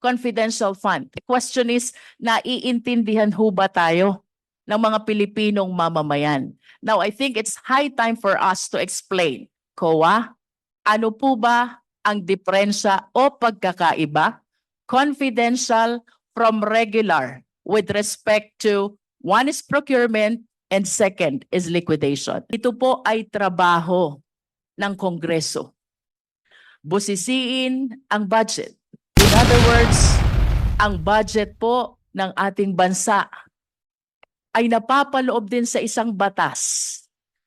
confidential fund. The question is, naiintindihan ho ba tayo ng mga Pilipinong mamamayan? Now, I think it's high time for us to explain, COA, ano po ba ang diferensya o pagkakaiba, confidential from regular, with respect to one is procurement and second is liquidation. Ito po ay trabaho ng Kongreso. Busisiin ang budget. In other words, ang budget po ng ating bansa ay napapaloob din sa isang batas,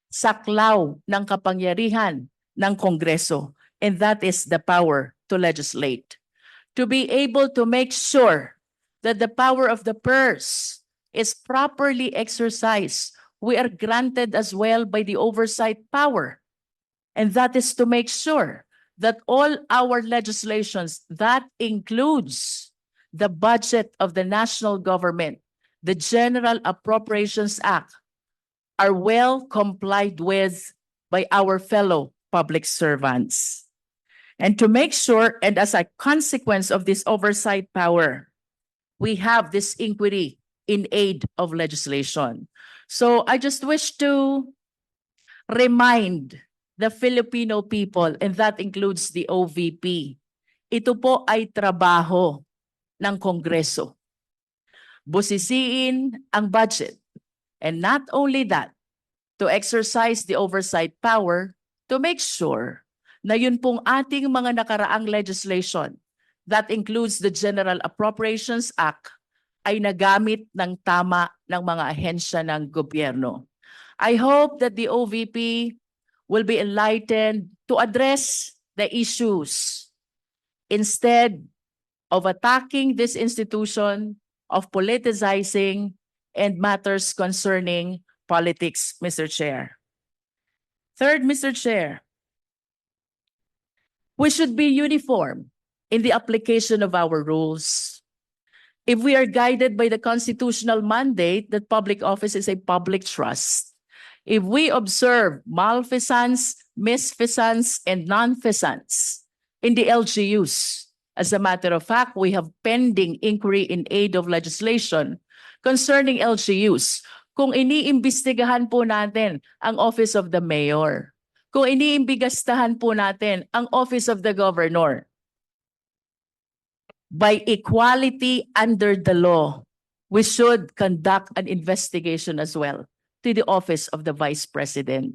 saklaw ng kapangyarihan ng Kongreso, and that is the power to legislate. To be able to make sure that the power of the purse is properly exercised, we are granted as well by the oversight power. And that is to make sure that all our legislations, that includes the budget of the national government, the General Appropriations Act, are well complied with by our fellow public servants. And to make sure, and as a consequence of this oversight power, we have this inquiry in aid of legislation. So I just wish to remind the Filipino people, and that includes the OVP, ito po ay trabaho ng Kongreso. Busisiin ang budget. And not only that, to exercise the oversight power to make sure na yun pong ating mga nakaraang legislation, that includes the General Appropriations Act, ay nagamit ng tama ng mga ahensya ng gobyerno. I hope that the OVP will be enlightened to address the issues instead of attacking this institution, of politicizing and matters concerning politics, Mr. Chair. Third, Mr. Chair, we should be uniform in the application of our rules. If we are guided by the constitutional mandate that public office is a public trust, if we observe malfeasance, misfeasance, and nonfeasance in the LGUs, as a matter of fact, we have pending inquiry in aid of legislation concerning LGUs. Kung iniimbestigahan po natin ang Office of the Mayor, kung iniimbigastahan po natin ang Office of the Governor, by equality under the law, we should conduct an investigation as well to the Office of the Vice President.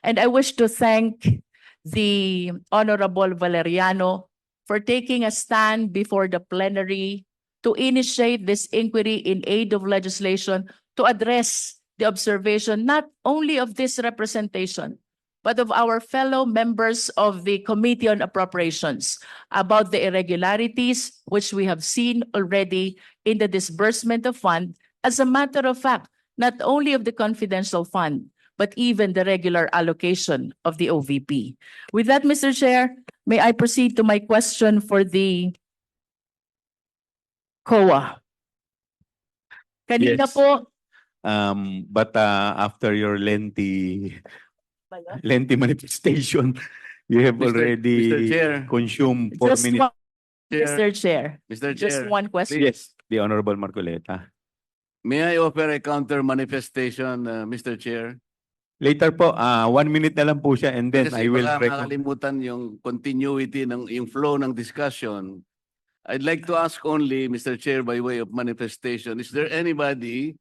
And I wish to thank the Honorable Valeriano for taking a stand before the plenary to initiate this inquiry in aid of legislation to address the observation not only of this representation, but of our fellow members of the Committee on Appropriations about the irregularities which we have seen already in the disbursement of fund. As a matter of fact, not only of the confidential fund, but even the regular allocation of the OVP. With that, Mr. Chair, may I proceed to my question for the COA? Kanina Yes. po, But after your lengthy manifestation, you have Mr. already Chair. consumed 4 just minutes. one, Mr. Chair, Mr. just Chair, one question. Yes, the Honorable Marcoleta. may I offer a counter manifestation, Mr. Chair? Later po, 1 minute na lang po siya and then Kasi I will baka record. makalimutan yung continuity yung flow ng discussion. I'd like to ask only, Mr. Chair, by way of manifestation, is there anybody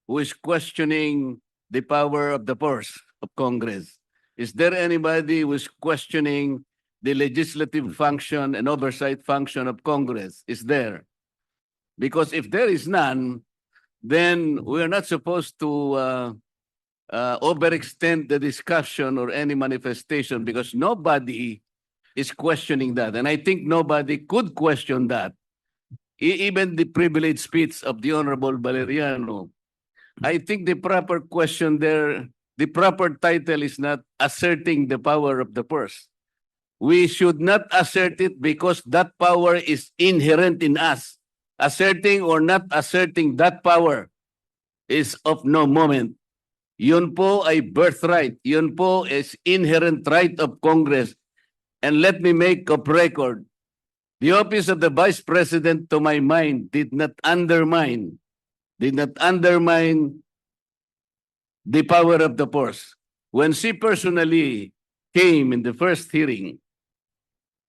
who is questioning the power of the purse of Congress? Is there anybody who is questioning the legislative function and oversight function of Congress? Is there? Because if there is none, then we are not supposed to overextend the discussion or any manifestation because nobody is questioning that. And I think nobody could question that. Even the privileged speech of the Honorable Valeriano. I think the proper question there, the proper title is not asserting the power of the purse. We should not assert it because that power is inherent in us. Asserting or not asserting that power is of no moment. Yun po ay birthright. Yun po is inherent right of Congress. And let me make of record The office of the Vice President, to my mind, did not undermine the power of the purse. When she personally came in the first hearing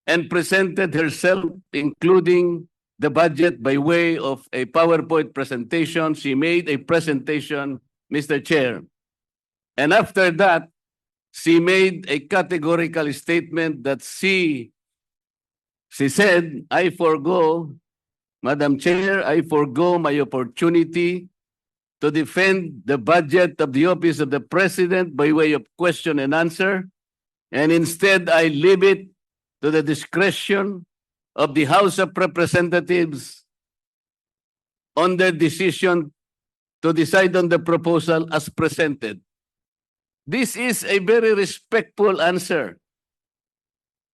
and presented herself, including the budget by way of a PowerPoint presentation, she made a presentation, Mr. Chair. And after that, she made a categorical statement that she said, I forgo, Madam Chair, I forgo my opportunity to defend the budget of the office of the President by way of question and answer, and instead I leave it to the discretion of the House of Representatives on their decision to decide on the proposal as presented. This is a very respectful answer.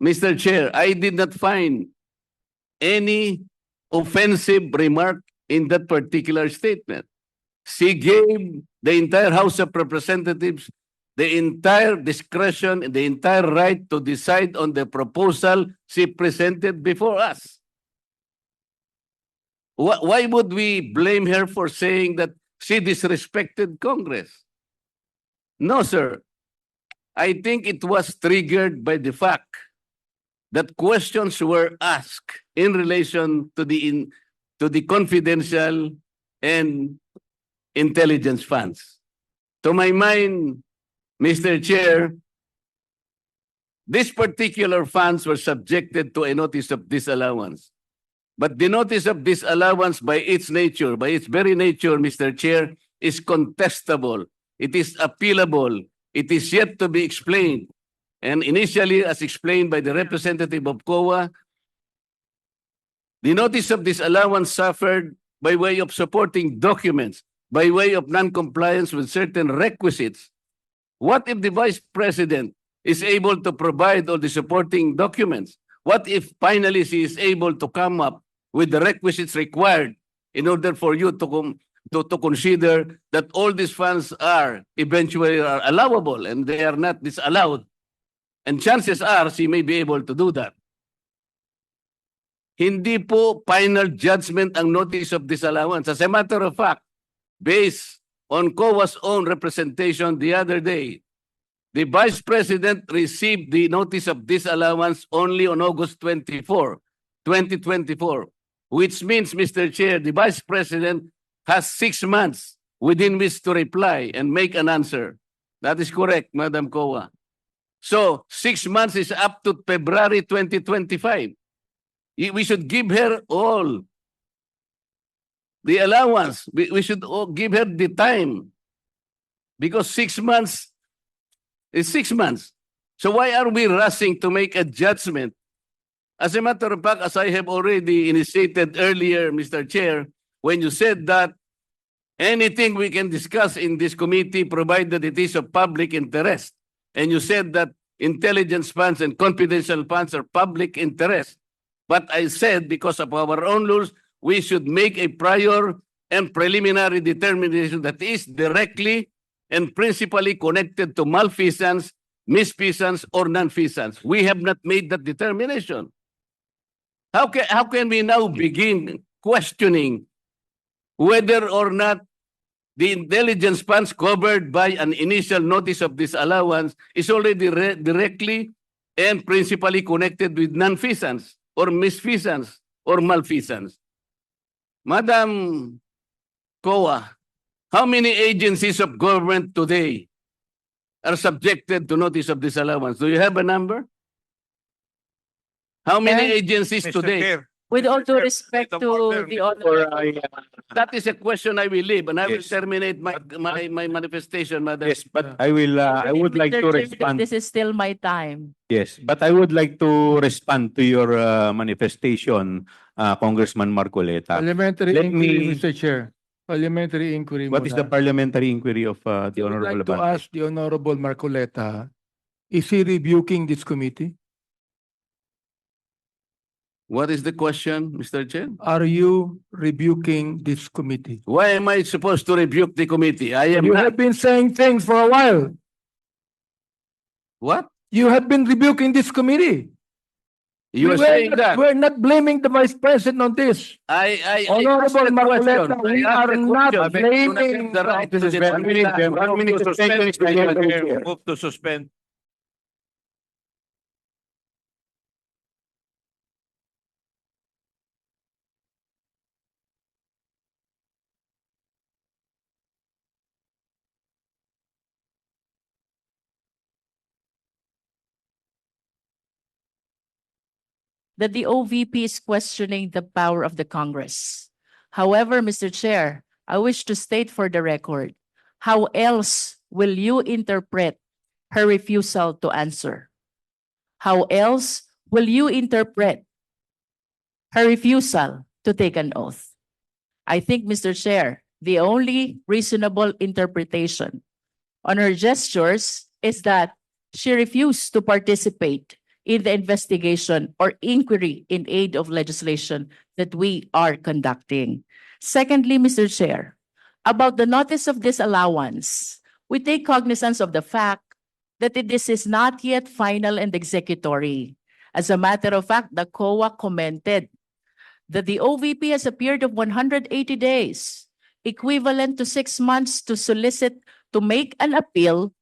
Mr. Chair, I did not find any offensive remark in that particular statement. She gave the entire House of Representatives the entire discretion and the entire right to decide on the proposal she presented before us. Why would we blame her for saying that she disrespected Congress? No, sir. I think it was triggered by the fact that questions were asked in relation to the confidential and intelligence funds. To my mind, Mr. Chair, these particular funds were subjected to a notice of disallowance. But the notice of disallowance by its nature, by its very nature, Mr. Chair, is contestable. It is appealable. It is yet to be explained. And initially, as explained by the representative of COA, the notice of disallowance suffered by way of supporting documents, by way of non-compliance with certain requisites. What if the Vice President is able to provide all the supporting documents? What if finally she is able to come up with the requisites required in order for you to consider that all these funds are eventually allowable and they are not disallowed? And chances are she may be able to do that. Hindi po final judgment ang notice of disallowance. As a matter of fact, based on COA's own representation the other day, the Vice President received the notice of disallowance only on August 24, 2024, which means, Mr. Chair, the Vice President has 6 months within which to reply and make an answer. That is correct, Madam COA. So 6 months is up to February 2025. We should give her all the allowance. We should give her the time because 6 months is 6 months. So why are we rushing to make a judgment? As a matter of fact, as I have already initiated earlier, Mr. Chair, when you said that anything we can discuss in this committee provided it is of public interest, and you said that intelligence funds and confidential funds are public interest. But I said because of our own rules, we should make a prior and preliminary determination that is directly and principally connected to malfeasance, misfeasance, or nonfeasance. We have not made that determination. How can we now begin questioning whether or not the intelligence funds covered by an initial notice of disallowance is already directly and principally connected with nonfeasance or misfeasance or malfeasance? Madam COA, how many agencies of government today are subjected to notice of disallowance? Do you have a number? How many agencies today? With all due respect to the honor, That is a question I will leave, and I will terminate my manifestation, Madam. Yes, but I would like to Mr. Chair, respond. this is still my time. Yes, but I would like to respond to your manifestation, Congressman Marcoleta. Parliamentary Let inquiry, me- Mr. Chair. Parliamentary inquiry What is the muna. parliamentary inquiry of the I would Honorable like to Abante? ask the Honorable Marcoleta, is he rebuking this committee? What is the question, Mr. Chair? Are you rebuking this committee? Why am I supposed to rebuke the committee? I am You not. have been saying things for a while. What? You have been rebuking this committee. You are saying that. We're not blaming the Vice President on this. I Honorable asked the Marcoleta, question. we I asked are the not question. blaming. The right This to is very- defend one minute, that. one minute suspension is declared by the chair. Move to suspend. that the OVP is questioning the power of the Congress. However, Mr. Chair, I wish to state for the record, how else will you interpret her refusal to answer? How else will you interpret her refusal to take an oath? I think, Mr. Chair, the only reasonable interpretation on her gestures is that she refused to participate in the investigation or inquiry in aid of legislation that we are conducting. Secondly, Mr. Chair, about the notice of disallowance, we take cognizance of the fact that this is not yet final and executory. As a matter of fact, the COA commented that the OVP has a period of 180 days, equivalent to 6 months to solicit to make an appeal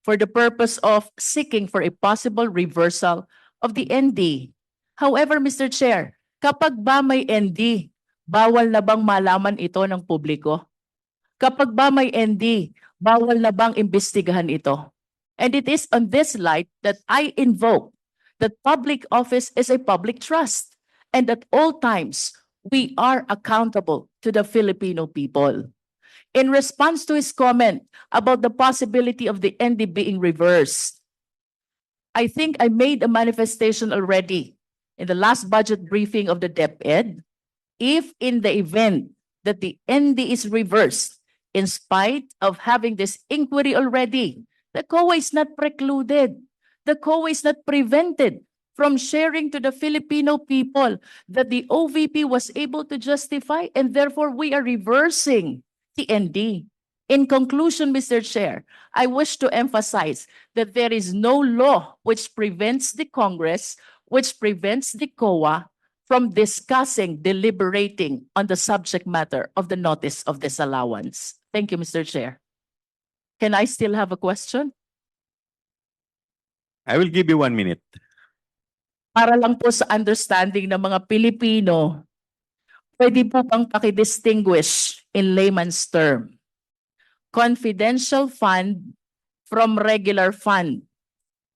for the purpose of seeking for a possible reversal of the ND. However, Mr. Chair, kapag ba may ND, bawal na bang malaman ito ng publiko? Kapag ba may ND, bawal na bang imbestigahan ito? And it is on this light that I invoke that public office is a public trust, and at all times, we are accountable to the Filipino people. In response to his comment about the possibility of the ND being reversed, I think I made a manifestation already in the last budget briefing of the DepEd. If in the event that the ND is reversed, in spite of having this inquiry already, the COA is not precluded. The COA is not prevented from sharing to the Filipino people that the OVP was able to justify, and therefore we are reversing the ND. In conclusion, Mr. Chair, I wish to emphasize that there is no law which prevents the Congress, which prevents the COA from discussing, deliberating on the subject matter of the notice of disallowance. Thank you, Mr. Chair. Can I still have a question? I will give you 1 minute. Para lang po sa understanding ng mga Pilipino, pwede po bang pakidistinguish in layman's term? Confidential fund from regular fund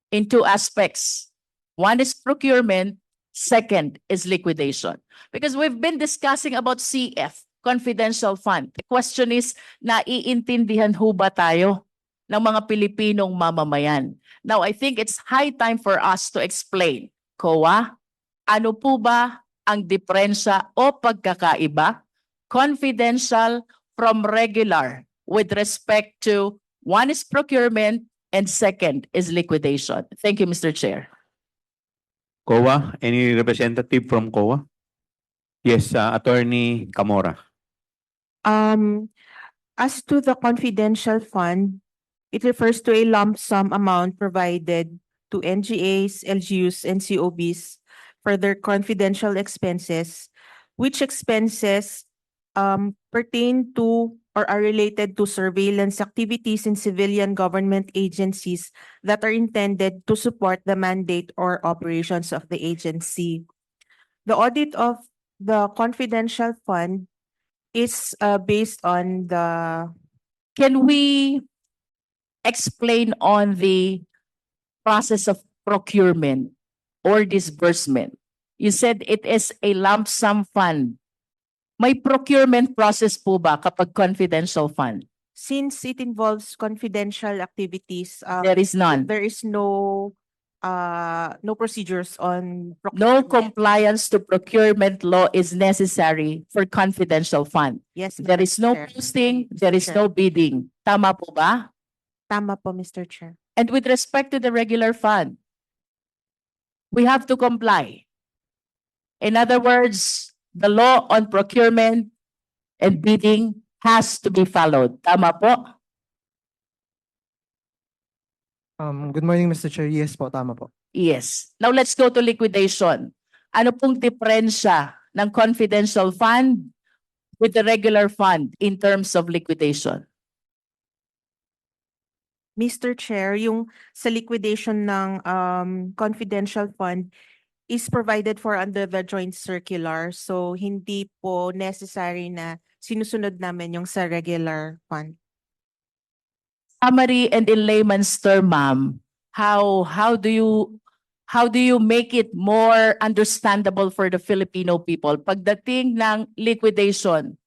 in two aspects. One is procurement, second is liquidation. Because we've been discussing about CF, confidential fund. The question is, naiintindihan ho ba tayo ng mga Pilipinong mamamayan? Now, I think it's high time for us to explain. COA, ano po ba ang diferensya o pagkakaiba? Confidential from regular with respect to one is procurement and second is liquidation. Thank you, Mr. Chair. COA, any representative from COA? Yes, Attorney Camora. As to the confidential fund, it refers to a lump sum amount provided to NGAs, LGUs, and COBs for their confidential expenses, which expenses pertain to or are related to surveillance activities in civilian government agencies that are intended to support the mandate or operations of the agency. The audit of the confidential fund is based on the Can we explain on the process of procurement or disbursement? You said it is a lump sum fund. May procurement process po ba kapag confidential fund? since it involves confidential activities, There is none. there is no procedures on No procurement. compliance to procurement law is necessary for confidential fund. Yes, There Mr. is no Chair. posting, there is Chair. no bidding. Tama po ba? Tama po, Mr. Chair. And with respect to the regular fund, we have to comply. In other words, the law on procurement and bidding has to be followed. Tama po? Good morning, Mr. Chair. Yes po, tama po. Yes. Now let's go to liquidation. Ano pong diferensya ng confidential fund with the regular fund in terms of liquidation? Mr. Chair, yung sa liquidation ng confidential fund is provided for under the joint circular. So hindi po necessary na sinusunod namin yung sa regular fund. Summary and in layman's term, ma'am, how do you make it more understandable for the Filipino people? Pagdating ng liquidation,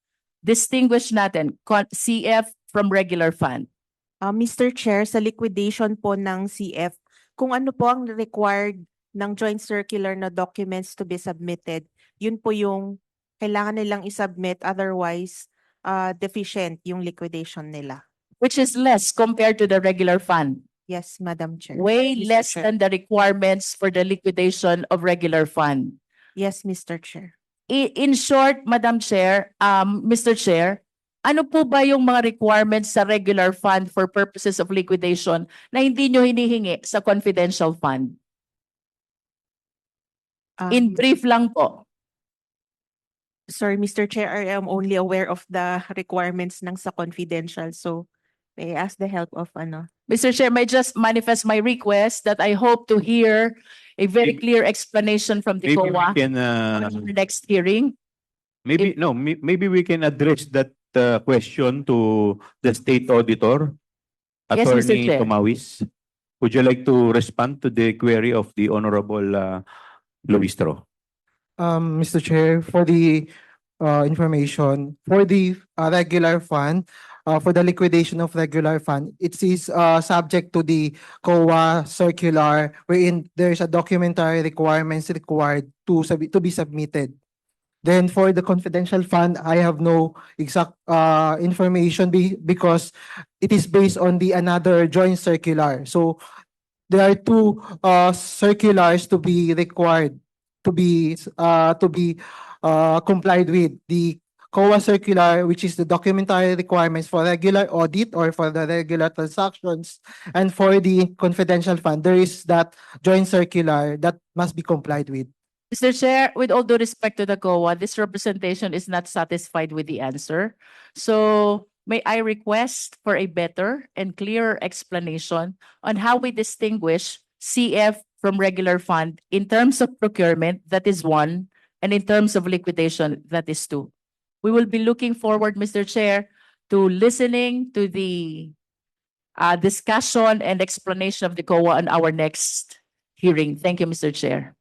distinguish natin CF from regular fund. Mr. Chair, sa liquidation po ng CF, kung ano po ang required ng joint circular na documents to be submitted, yun po yung kailangan nilang isubmit, otherwise deficient yung liquidation nila. Which is less compared to the regular fund. Yes, Madam Chair. Way Mr. less Chair. than the requirements for the liquidation of regular fund. Yes, Mr. Chair. In short, Madam Chair, Mr. Chair, ano po ba yung mga requirements sa regular fund for purposes of liquidation na hindi nyo hinihingi sa confidential fund? In brief lang po. Sorry, Mr. Chair, I am only aware of the requirements ng sa confidential. So, may I ask the help of Mr. Chair, may just manifest my request that I hope to hear a very Maybe- clear explanation from the Maybe we COA can, on our next hearing. maybe we can address that question to the state auditor, Yes, Mr. Attorney Chair. Tomawis. Would you like to respond to the query of the Honorable Luistro? Mr. Chair, for the information, for the regular fund, for the liquidation of regular fund, it is subject to the COA circular wherein there's a documentary requirements required to be submitted. Then for the confidential fund, I have no exact information because it is based on the another joint circular. So there are two circulars to be required to be complied with. The COA circular, which is the documentary requirements for regular audit or for the regular transactions, and for the confidential fund, there is that joint circular that must be complied with. Mr. Chair, with all due respect to the COA, this representation is not satisfied with the answer. So may I request for a better and clearer explanation on how we distinguish CF from regular fund in terms of procurement, that is one, and in terms of liquidation, that is two. We will be looking forward, Mr. Chair, to listening to the discussion and explanation of the COA on our next hearing. Thank you, Mr. Chair.